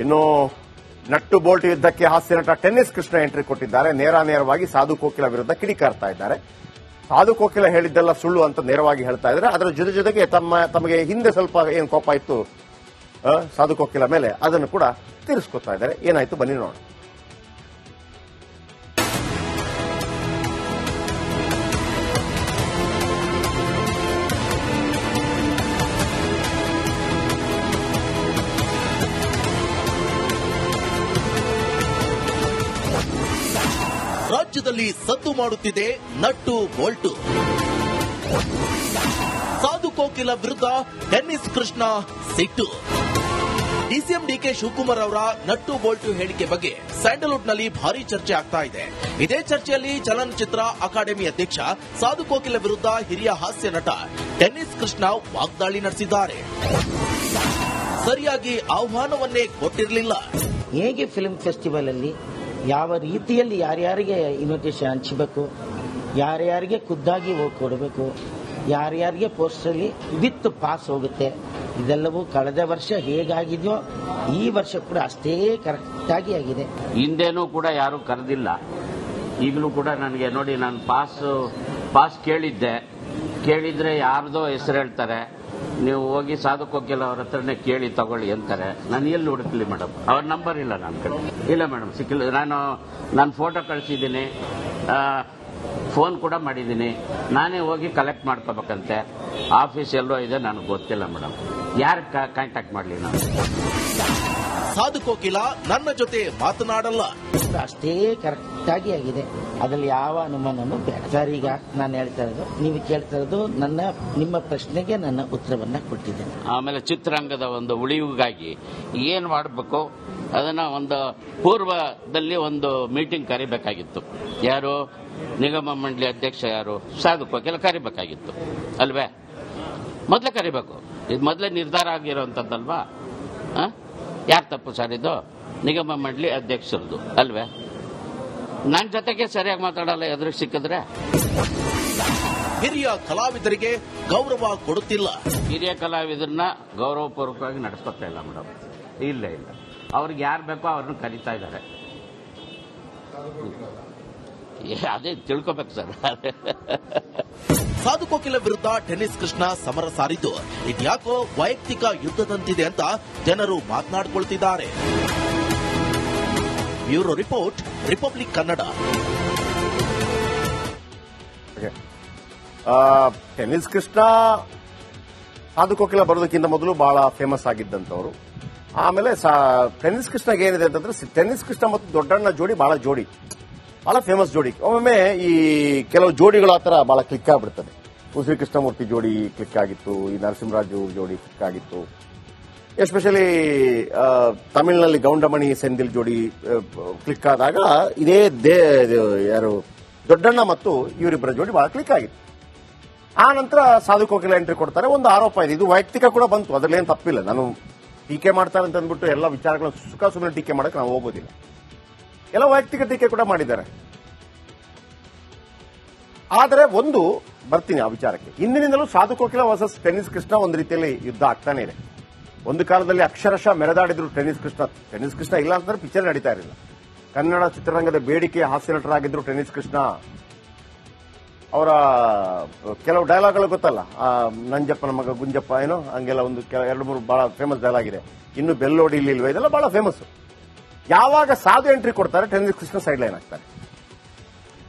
ಇನ್ನು nut bolt ಯುದ್ಧಕ್ಕೆ ಹಾಸ್ಯ ನಟ ಟೆನ್ನಿಸ್ ಕೃಷ್ಣ ಎಂಟ್ರಿ ಕೊಟ್ಟಿದ್ದಾರೆ. ನೇರವಾಗಿ ಸಾಧು ಕೋಕಿಲ ವಿರುದ್ಧ ಕಿಡಿಕಾರ್ತಾ ಇದ್ದಾರೆ. ಸಾಧು ಕೋಕಿಲ ಹೇಳಿದ್ದೆಲ್ಲ ಸುಳ್ಳು ಅಂತ ನೇರವಾಗಿ ಹೇಳ್ತಾ ಇದ್ದಾರೆ. ಅದರ ಜೊತೆಗೆ ತಮಗೆ ಹಿಂದೆ ಸ್ವಲ್ಪ ಏನು ಕೋಪ ಇತ್ತು ಸಾಧು ಕೋಕಿಲ ಮೇಲೆ, ಅದನ್ನು ಕೂಡ ತೀರಿಸ್ಕೊತಾ ಇದ್ದಾರೆ. ಏನಾಯ್ತು ಬನ್ನಿ ನೋಡೋಣ. ರಾಜ್ಯದಲ್ಲಿ ಸದ್ದು ಮಾಡುತ್ತಿದೆ ನಟ್ಟು ಬೋಲ್ಟು. ಸಾಧು ಕೋಕಿಲ ವಿರುದ್ಧ ಟೆನ್ನಿಸ್ ಕೃಷ್ಣ ಸಿಟ್ಟು. ಡಿಸಿಎಂ ಡಿಕೆ ಶಿವಕುಮಾರ್ ಅವರ ನಟ್ಟು ಬೋಲ್ಟು ಹೇಳಿಕೆ ಬಗ್ಗೆ ಸ್ಯಾಂಡಲ್ವುಡ್ನಲ್ಲಿ ಭಾರಿ ಚರ್ಚೆ ಆಗ್ತಾ ಇದೆ. ಇದೇ ಚರ್ಚೆಯಲ್ಲಿ ಚಲನಚಿತ್ರ ಅಕಾಡೆಮಿ ಅಧ್ಯಕ್ಷ ಸಾಧು ಕೋಕಿಲ ವಿರುದ್ಧ ಹಿರಿಯ ಹಾಸ್ಯ ನಟ ಟೆನ್ನಿಸ್ ಕೃಷ್ಣ ವಾಗ್ದಾಳಿ ನಡೆಸಿದ್ದಾರೆ. ಸರಿಯಾಗಿ ಆಹ್ವಾನವನ್ನೇ ಕೊಟ್ಟಿರಲಿಲ್ಲ. ಹೇಗೆ ಫಿಲ್ಮ್ ಫೆಸ್ಟಿವಲ್ ಅಲ್ಲಿ ಯಾವ ರೀತಿಯಲ್ಲಿ ಯಾರ್ಯಾರಿಗೆ ಇನ್ವಿಟೇಷನ್ ಹಂಚಬೇಕು, ಯಾರ್ಯಾರಿಗೆ ಖುದ್ದಾಗಿ ಹೋಗಿ ಕೊಡಬೇಕು, ಯಾರ್ಯಾರಿಗೆ ಪೋಸ್ಟಲ್ಲಿ ವಿತ್ ಪಾಸ್ ಹೋಗುತ್ತೆ, ಇದೆಲ್ಲವೂ ಕಳೆದ ವರ್ಷ ಹೇಗಾಗಿದೆಯೋ ಈ ವರ್ಷ ಕೂಡ ಅಷ್ಟೇ ಕರೆಕ್ಟಾಗಿ ಆಗಿದೆ. ಹಿಂದೇನೂ ಕೂಡ ಯಾರು ಕರೆದಿಲ್ಲ. ಈಗಲೂ ಕೂಡ ನನಗೆ ನೋಡಿ, ನಾನು ಪಾಸ್ ಕೇಳಿದ್ರೆ ಯಾರ್ದೋ ಹೆಸರು ಹೇಳ್ತಾರೆ. ನೀವು ಹೋಗಿ ಸಾಧು ಕೋಕಿಲ ಅವ್ರ ಹತ್ರನೇ ಕೇಳಿ ತಗೊಳ್ಳಿ ಅಂತಾರೆ. ನಾನು ಎಲ್ಲಿ ಹುಡುಕ್ಲಿ ಮೇಡಮ್? ಅವ್ರ ನಂಬರ್ ಇಲ್ಲ ನನ್ನ ಕಡೆ. ಇಲ್ಲ ಮೇಡಮ್, ಸಿಕ್ಕಿಲ್ಲ. ನಾನು ಫೋಟೋ ಕಳಿಸಿದ್ದೀನಿ, ಫೋನ್ ಕೂಡ ಮಾಡಿದ್ದೀನಿ. ನಾನೇ ಹೋಗಿ ಕಲೆಕ್ಟ್ ಮಾಡ್ಕೋಬೇಕಂತೆ. ಆಫೀಸ್ ಎಲ್ಲೋ ಇದೆ, ನನಗೆ ಗೊತ್ತಿಲ್ಲ ಮೇಡಮ್. ಯಾರು ಕಾಂಟ್ಯಾಕ್ಟ್ ಮಾಡಲಿ ನಾನು? ಸಾಧು ಕೋಕಿಲ ನನ್ನ ಜೊತೆ ಮಾತನಾಡಲ್ಲ. ಅಷ್ಟೇ ಕರೆಕ್ಟಾಗಿ ಆಗಿದೆ, ಅದರಲ್ಲಿ ಯಾವ ಅನುಮಾನನೂ ಬೇಡ ಸರ್. ಈಗ ನಾನು ಹೇಳ್ತಾ ಇರೋದು, ನೀವು ಕೇಳ್ತಾ ಇರೋದು ನಿಮ್ಮ ಪ್ರಶ್ನೆಗೆ ನನ್ನ ಉತ್ತರವನ್ನ ಕೊಟ್ಟಿದ್ದೇನೆ. ಆಮೇಲೆ ಚಿತ್ರರಂಗದ ಒಂದು ಉಳಿವಿಗಾಗಿ ಏನು ಮಾಡಬೇಕು ಅದನ್ನ ಒಂದು ಪೂರ್ವದಲ್ಲಿ ಒಂದು ಮೀಟಿಂಗ್ ಕರಿಬೇಕಾಗಿತ್ತು. ಯಾರು? ನಿಗಮ ಮಂಡಳಿ ಅಧ್ಯಕ್ಷ ಯಾರು? ಸಾಧು ಕೋಕಿಲ ಕರಿಬೇಕಾಗಿತ್ತು ಅಲ್ವೇ? ಮೊದಲೇ ಕರಿಬೇಕು. ಇದು ಮೊದಲೇ ನಿರ್ಧಾರ ಆಗಿರೋಂಥದ್ದಲ್ವಾ? ಯಾರು ತಪ್ಪು ಸರ್? ಇದು ನಿಗಮ ಮಂಡಳಿ ಅಧ್ಯಕ್ಷರದು ಅಲ್ವೇ? ನನ್ನ ಜೊತೆಗೆ ಸರಿಯಾಗಿ ಮಾತಾಡಲ್ಲ ಎದುರಿಗೆ ಸಿಕ್ಕಿದ್ರೆ. ಹಿರಿಯ ಕಲಾವಿದರಿಗೆ ಗೌರವ ಕೊಡುತ್ತಿಲ್ಲ. ಹಿರಿಯ ಕಲಾವಿದರನ್ನ ಗೌರವಪೂರ್ವಕವಾಗಿ ನಡೆಸ್ಕೊತಾ ಇಲ್ಲ ಮೇಡಮ್. ಇಲ್ಲ ಅವ್ರಿಗೆ ಯಾರು ಬೇಕೋ ಅವ್ರನ್ನ ಕರೀತಾ ಇದ್ದಾರೆ. ಅದೇ ತಿಳ್ಕೊಬೇಕು ಸರ್. ಸಾಧು ಕೋಕಿಲ ವಿರುದ್ಧ ಟೆನ್ನಿಸ್ ಕೃಷ್ಣ ಸಮರ ಸಾರಿದ್ದು ಇದ್ಯಾಕೋ ವೈಯಕ್ತಿಕ ಯುದ್ಧದಂತಿದೆ ಅಂತ ಜನರು ಮಾತನಾಡಿಕೊಳ್ತಿದ್ದಾರೆ. Bureau report, Republic Kannada. Tennis Krishna Sadhu Kokila ಬರೋದಕ್ಕಿಂತ ಮೊದಲು ಬಹಳ ಫೇಮಸ್ ಆಗಿದ್ದಂಥವ್ರು. ಆಮೇಲೆ ಟೆನ್ನಿಸ್ ಕೃಷ್ಣಗೆ ಏನಿದೆ ಅಂತಂದ್ರೆ, ಟೆನ್ನಿಸ್ ಕೃಷ್ಣ ಮತ್ತು ದೊಡ್ಡಣ್ಣ ಜೋಡಿ ಬಹಳ ಫೇಮಸ್ ಜೋಡಿ. ಒಮ್ಮೊಮ್ಮೆ ಈ ಕೆಲವು ಜೋಡಿಗಳು ಆತರ ಬಹಳ ಕ್ಲಿಕ್ ಆಗ್ಬಿಡ್ತದೆ. ಶ್ರೀ ಕೃಷ್ಣಮೂರ್ತಿ ಜೋಡಿ ಕ್ಲಿಕ್ ಆಗಿತ್ತು, ಈ ನರಸಿಂಹರಾಜು ಜೋಡಿ ಕ್ಲಿಕ್ ಆಗಿತ್ತು. ಎಸ್ಪೆಷಲಿ ತಮಿಳಿನಲ್ಲಿ ಗೌಂಡಮಣಿ ಸೆಂದಿಲ್ ಜೋಡಿ ಕ್ಲಿಕ್ ಆದಾಗ ಇದೇ ಯಾರು ದೊಡ್ಡಣ್ಣ ಮತ್ತು ಇವರಿಬ್ಬರ ಜೋಡಿ ಬಹಳ ಕ್ಲಿಕ್ ಆಗಿತ್ತು. ಆ ನಂತರ ಸಾಧು ಕೋಕಿಲ ಎಂಟ್ರಿ ಕೊಡ್ತಾರೆ. ಒಂದು ಆರೋಪ ಇದೆ, ಇದು ವೈಯಕ್ತಿಕ ಕೂಡ ಬಂತು, ಅದರಲ್ಲೇನು ತಪ್ಪಿಲ್ಲ. ನಾನು ಟೀಕೆ ಮಾಡ್ತಾರೆ ಅಂತ ಅಂದ್ಬಿಟ್ಟು ಎಲ್ಲ ವಿಚಾರಗಳನ್ನು ಸುಮ್ಮನೆ ಟೀಕೆ ಮಾಡಕ್ಕೆ ನಾವು ಹೋಗೋದಿಲ್ಲ. ಎಲ್ಲ ವೈಯಕ್ತಿಕ ಟೀಕೆ ಕೂಡ ಮಾಡಿದ್ದಾರೆ. ಆದರೆ ಒಂದು ಬರ್ತೀನಿ ಆ ವಿಚಾರಕ್ಕೆ. ಇಂದಿನಿಂದಲೂ ಸಾಧು ಕೋಕಿಲ ವರ್ಸಸ್ ಟೆನ್ನಿಸ್ ಕೃಷ್ಣ ಒಂದು ರೀತಿಯಲ್ಲಿ ಯುದ್ಧ ಆಗ್ತಾನೆ ಇದೆ. ಒಂದು ಕಾಲದಲ್ಲಿ ಅಕ್ಷರಶಃ ಮೆರೆದಾಡಿದ್ರು ಟೆನ್ನಿಸ್ ಕೃಷ್ಣ ಇಲ್ಲ ಅಂತಂದ್ರೆ ಪಿಕ್ಚರ್ ನಡೀತಾ ಇರಲಿಲ್ಲ. ಕನ್ನಡ ಚಿತ್ರರಂಗದ ಬೇಡಿಕೆ ಹಾಸ್ಯ ನಟರಾಗಿದ್ರು ಟೆನ್ನಿಸ್ ಕೃಷ್ಣ. ಅವರ ಕೆಲವು ಡೈಲಾಗ್ಗಳು ಗೊತ್ತಲ್ಲ, ನಂಜಪ್ಪನ ಮಗ ಗುಂಜಪ್ಪ ಏನೋ ಹಂಗೆಲ್ಲ ಒಂದು 2-3 ಬಹಳ ಫೇಮಸ್ ಡೈಲಾಗ್ ಇದೆ. ಇನ್ನು ಬೆಲ್ಲೋಡಿ ಇಲ್ಲಿಲ್ವ, ಇದೆಲ್ಲ ಬಹಳ ಫೇಮಸ್. ಯಾವಾಗ ಸಾಧು ಎಂಟ್ರಿ ಕೊಡ್ತಾರೆ ಟೆನ್ನಿಸ್ ಕೃಷ್ಣ ಸೈಡ್ ಲೈನ್ ಆಗ್ತಾರೆ.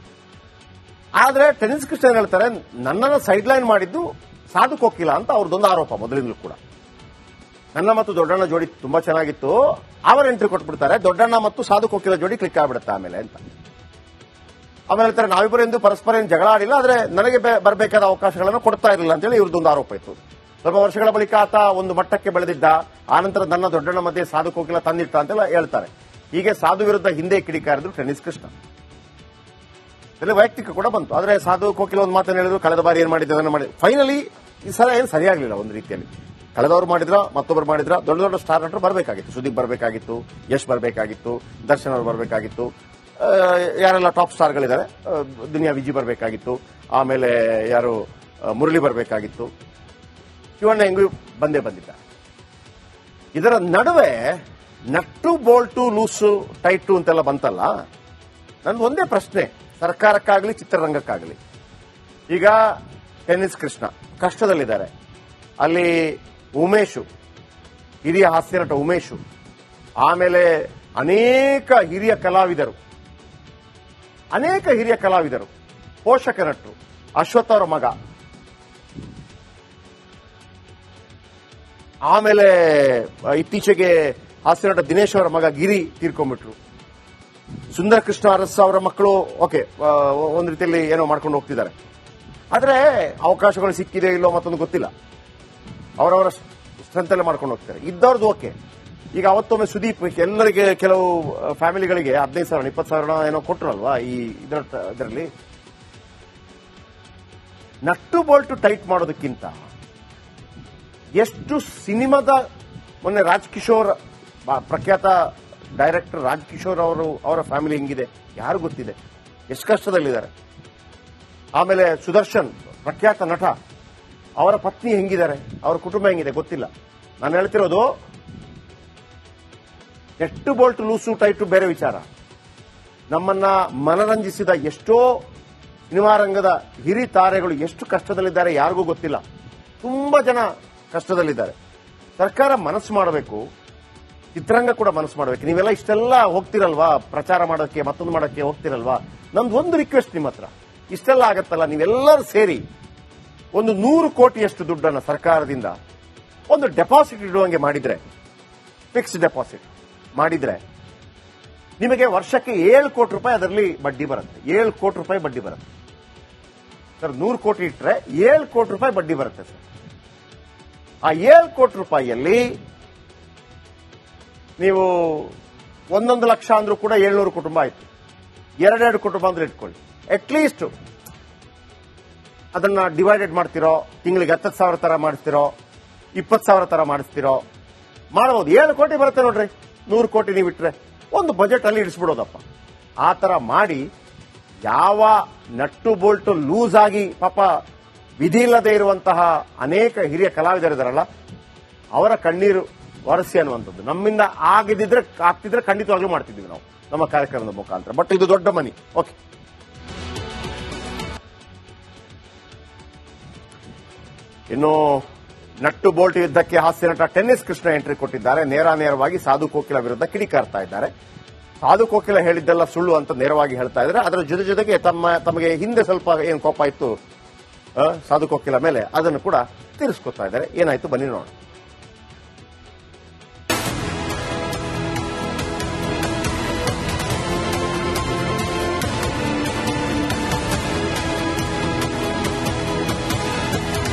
ಆದ್ರೆ ಟೆನ್ನಿಸ್ ಕೃಷ್ಣ ಏನ್ ಹೇಳ್ತಾರೆ, ನನ್ನನ್ನು ಸೈಡ್ ಲೈನ್ ಮಾಡಿದ್ದು ಸಾಧು ಕೋಕಿಲ ಅಂತ ಅವ್ರದ್ದೊಂದು ಆರೋಪ ಮೊದಲಿಂದಲೂ ಕೂಡ. ನನ್ನ ಮತ್ತು ದೊಡ್ಡಣ್ಣ ಜೋಡಿ ತುಂಬಾ ಚೆನ್ನಾಗಿತ್ತು, ಅವರ ಎಂಟ್ರಿ ಕೊಟ್ಬಿಡ್ತಾರೆ, ದೊಡ್ಡಣ್ಣ ಮತ್ತು ಸಾಧು ಕೋಕಿಲ ಜೋಡಿ ಕ್ಲಿಕ್ ಆಗ್ಬಿಡುತ್ತೆ ಆಮೇಲೆ ಅಂತ. ಆಮೇಲೆ ಹೇಳ್ತಾರೆ, ನಾವಿಬ್ಬರು ಎಂದು ಪರಸ್ಪರ ಏನು ಜಗಳ ಆಡಿಲ್ಲ, ಆದ್ರೆ ನನಗೆ ಬರಬೇಕಾದ ಅವಕಾಶಗಳನ್ನು ಕೊಡ್ತಾ ಇರಲಿಲ್ಲ ಅಂತೇಳಿ ಇವ್ರದ್ದೊಂದು ಆರೋಪ ಇತ್ತು. ಸ್ವಲ್ಪ ವರ್ಷಗಳ ಬಳಿಕ ಆತ ಒಂದು ಮಟ್ಟಕ್ಕೆ ಬೆಳೆದಿದ್ದ, ಆನಂತರ ನನ್ನ ದೊಡ್ಡಣ್ಣ ಮಧ್ಯೆ ಸಾಧು ಕೋಕಿಲ ತಂದಿಟ್ಟ ಅಂತೆಲ್ಲ ಹೇಳ್ತಾರೆ. ಹೀಗೆ ಸಾಧು ವಿರುದ್ಧ ಹಿಂದೆ ಕಿಡಿಕಾರಿದ್ರು ಟೆನ್ನಿಸ್ ಕೃಷ್ಣ. ಇದರಲ್ಲಿ ವೈಯಕ್ತಿಕ ಕೂಡ ಬಂತು. ಆದ್ರೆ ಸಾಧು ಕೋಕಿಲ ಒಂದು ಮಾತನ್ನು ಹೇಳಿದ್ರು, ಕಳೆದ ಬಾರಿ ಏನ್ ಮಾಡಿದ್ರು ಅದನ್ನು ಮಾಡಿ. ಫೈನಲಿ ಈ ಸಲ ಏನು ಸರಿಯಾಗಲಿಲ್ಲ. ಒಂದು ರೀತಿಯಲ್ಲಿ ಕಳೆದವರು ಮಾಡಿದ್ರ, ಮತ್ತೊಬ್ಬರು ಮಾಡಿದ್ರ. ದೊಡ್ಡ ದೊಡ್ಡ ಸ್ಟಾರ್ ನಟರು ಬರಬೇಕಾಗಿತ್ತು. ಸುದೀಪ್ ಬರಬೇಕಾಗಿತ್ತು, ಯಶ್ ಬರಬೇಕಾಗಿತ್ತು, ದರ್ಶನ್ ಅವರು ಬರಬೇಕಾಗಿತ್ತು, ಯಾರೆಲ್ಲ ಟಾಪ್ ಸ್ಟಾರ್ಗಳಿದ್ದಾರೆ, ದುನಿಯಾ ವಿಜಿ ಬರಬೇಕಾಗಿತ್ತು, ಆಮೇಲೆ ಯಾರು ಮುರಳಿ ಬರಬೇಕಾಗಿತ್ತು, ಶಿವಣ್ಣ ಹೆಂಗೂ ಬಂದಿದ್ದಾರೆ. ಇದರ ನಡುವೆ ನಟ್ಟು ಬೋಲ್ಟು ಲೂಸು ಟೈಟು ಅಂತೆಲ್ಲ ಬಂತಲ್ಲ, ನಂದು ಒಂದೇ ಪ್ರಶ್ನೆ ಸರ್ಕಾರಕ್ಕಾಗಲಿ ಚಿತ್ರರಂಗಕ್ಕಾಗಲಿ. ಈಗ ಟೆನ್ನಿಸ್ ಕೃಷ್ಣ ಕಷ್ಟದಲ್ಲಿದ್ದಾರೆ, ಅಲ್ಲಿ ಉಮೇಶು, ಹಿರಿಯ ಹಾಸ್ಯ ನಟ ಉಮೇಶು, ಆಮೇಲೆ ಅನೇಕ ಹಿರಿಯ ಕಲಾವಿದರು, ಪೋಷಕ ನಟರು, ಅಶ್ವಥ್ ಅವರ ಮಗ, ಆಮೇಲೆ ಇತ್ತೀಚೆಗೆ ಹಾಸ್ಯ ನಟ ದಿನೇಶ್ ಅವರ ಮಗ ಗಿರಿ ತೀರ್ಕೊಂಡ್ಬಿಟ್ರು. ಸುಂದರ ಕೃಷ್ಣ ಅರಸ್ ಅವರ ಮಕ್ಕಳು ಓಕೆ ಒಂದು ರೀತಿಯಲ್ಲಿ ಏನೋ ಮಾಡ್ಕೊಂಡು ಹೋಗ್ತಿದ್ದಾರೆ. ಆದ್ರೆ ಅವಕಾಶಗಳು ಸಿಕ್ಕಿದೆ ಇಲ್ಲೋ ಮತ್ತೊಂದು ಗೊತ್ತಿಲ್ಲ, ಅವರವರ ಸ್ಟ್ರೆಂತ್ ಮಾಡ್ಕೊಂಡು ಹೋಗ್ತಾರೆ. ಇದ್ದವ್ರದ್ದು ಓಕೆ. ಈಗ ಅವತ್ತೊಮ್ಮೆ ಸುದೀಪ್ ಎಲ್ಲರಿಗೆ ಕೆಲವು ಫ್ಯಾಮಿಲಿಗಳಿಗೆ 15,000 20,000 ಏನೋ ಕೊಟ್ಟರಲ್ವಾ ಈ ಇದರಲ್ಲಿ. ನಟ್ಟು ಬೋಲ್ಟು ಟೈಟ್ ಮಾಡೋದಕ್ಕಿಂತ ಎಷ್ಟು ಸಿನಿಮಾದ ಮೊನ್ನೆ ರಾಜ್ಕಿಶೋರ್, ಪ್ರಖ್ಯಾತ ಡೈರೆಕ್ಟರ್ ರಾಜ್ಕಿಶೋರ್ ಅವರ ಫ್ಯಾಮಿಲಿ ಹೆಂಗಿದೆ ಯಾರು ಗೊತ್ತಿದೆ, ಎಷ್ಟು ಕಷ್ಟದಲ್ಲಿದ್ದಾರೆ. ಆಮೇಲೆ ಸುದರ್ಶನ್ ಪ್ರಖ್ಯಾತ ನಟ, ಅವರ ಪತ್ನಿ ಹೆಂಗಿದ್ದಾರೆ, ಅವರ ಕುಟುಂಬ ಹೆಂಗಿದೆ ಗೊತ್ತಿಲ್ಲ. ನಾನು ಹೇಳ್ತಿರೋದು ನೆಟ್ಟು ಬೋಲ್ಟ್ ಲೂಸು ಟೈಟು ಬೇರೆ ವಿಚಾರ. ನಮ್ಮನ್ನ ಮನರಂಜಿಸಿದ ಎಷ್ಟೋ ಸಿನಿಮಾ ರಂಗದ ಹಿರಿ ತಾರೆಗಳು ಎಷ್ಟು ಕಷ್ಟದಲ್ಲಿದ್ದಾರೆ ಯಾರಿಗೂ ಗೊತ್ತಿಲ್ಲ. ತುಂಬಾ ಜನ ಕಷ್ಟದಲ್ಲಿದ್ದಾರೆ. ಸರ್ಕಾರ ಮನಸ್ಸು ಮಾಡಬೇಕು, ಚಿತ್ರರಂಗ ಕೂಡ ಮನಸ್ಸು ಮಾಡಬೇಕು. ನೀವೆಲ್ಲ ಇಷ್ಟೆಲ್ಲ ಹೋಗ್ತಿರಲ್ವಾ ಪ್ರಚಾರ ಮಾಡೋಕ್ಕೆ, ಮತ್ತೊಂದು ಮಾಡೋಕ್ಕೆ ಹೋಗ್ತಿರಲ್ವಾ, ನಂದು ಒಂದು ರಿಕ್ವೆಸ್ಟ್ ನಿಮ್ಮ ಹತ್ರ. ಇಷ್ಟೆಲ್ಲ ಆಗತ್ತಲ್ಲ, ನೀವೆಲ್ಲರೂ ಸೇರಿ ಒಂದು 100 ಕೋಟಿಯಷ್ಟು ದುಡ್ಡನ್ನು ಸರ್ಕಾರದಿಂದ ಒಂದು ಡೆಪಾಸಿಟ್ ಇಡುವಂಗೆ ಮಾಡಿದ್ರೆ, ಫಿಕ್ಸ್ಡ್ ಡೆಪಾಸಿಟ್ ಮಾಡಿದ್ರೆ ನಿಮಗೆ ವರ್ಷಕ್ಕೆ 7 ಕೋಟಿ ರೂಪಾಯಿ ಅದರಲ್ಲಿ ಬಡ್ಡಿ ಬರುತ್ತೆ. 7 ಕೋಟಿ ರೂಪಾಯಿ ಬಡ್ಡಿ ಬರುತ್ತೆ ಸರ್. 100 ಕೋಟಿ ಇಟ್ಟರೆ 7 ಕೋಟಿ ರೂಪಾಯಿ ಬಡ್ಡಿ ಬರುತ್ತೆ ಸರ್. ಆ 7 ಕೋಟಿ ರೂಪಾಯಿಯಲ್ಲಿ ನೀವು 1 ಲಕ್ಷ ಅಂದ್ರೂ ಕೂಡ 700 ಕುಟುಂಬ ಆಯ್ತು. 2 ಕುಟುಂಬ ಅಂದ್ರೆ ಇಟ್ಕೊಳ್ಳಿ. ಅಟ್ಲೀಸ್ಟ್ ಅದನ್ನ ಡಿವೈಡೆಡ್ ಮಾಡ್ತಿರೋ, ತಿಂಗಳಿಗೆ 10,000 ತರ ಮಾಡಿಸ್ತಿರೋ, 20,000 ತರ ಮಾಡಿಸ್ತಿರೋ ಮಾಡಬಹುದು. 7 ಕೋಟಿ ಬರುತ್ತೆ ನೋಡ್ರಿ. 100 ಕೋಟಿ ನೀವು ಇಟ್ರೆ ಒಂದು ಬಜೆಟ್ ಅಲ್ಲಿ ಇಡಿಸ್ಬಿಡೋದಪ್ಪ. ಆ ತರ ಮಾಡಿ ಯಾವ ನಟ್ಟು ಬೋಲ್ಟು ಲೂಸ್ ಆಗಿ ಪಾಪ ವಿಧಿ ಇಲ್ಲದೆ ಇರುವಂತಹ ಅನೇಕ ಹಿರಿಯ ಕಲಾವಿದರಿದಾರಲ್ಲ, ಅವರ ಕಣ್ಣೀರು ಒರೆಸಿ ಅನ್ನುವಂಥದ್ದು ನಮ್ಮಿಂದ ಆಗ್ತಿದ್ರೆ ಖಂಡಿತವಾಗ್ಲೂ ಮಾಡ್ತಿದ್ವಿ ನಾವು ನಮ್ಮ ಕಾರ್ಯಕ್ರಮದ ಮುಖಾಂತರ. ಬಟ್ ಇದು ದೊಡ್ಡ ಮನಿ. ಓಕೆ, ಇನ್ನು ನಟ್ಟು ಬೋಲ್ಟ್ ಯುದ್ಧಕ್ಕೆ ಹಾಸ್ಯ ನಟ ಟೆನ್ನಿಸ್ ಕೃಷ್ಣ ಎಂಟ್ರಿ ಕೊಟ್ಟಿದ್ದಾರೆ. ನೇರವಾಗಿ ಸಾಧು ಕೋಕಿಲ ವಿರುದ್ಧ ಕಿಡಿಕಾರ್ತಾ ಇದ್ದಾರೆ. ಸಾಧು ಕೋಕಿಲ ಹೇಳಿದ್ದೆಲ್ಲ ಸುಳ್ಳು ಅಂತ ನೇರವಾಗಿ ಹೇಳ್ತಾ ಇದ್ದಾರೆ. ಅದರ ಜೊತೆಗೆ ತಮಗೆ ಹಿಂದೆ ಸ್ವಲ್ಪ ಏನು ಕೋಪ ಇತ್ತು ಸಾಧು ಕೋಕಿಲ ಮೇಲೆ, ಅದನ್ನು ಕೂಡ ತೀರಿಸ್ಕೊತಾ ಇದ್ದಾರೆ. ಏನಾಯ್ತು ಬನ್ನಿ ನೋಡೋಣ.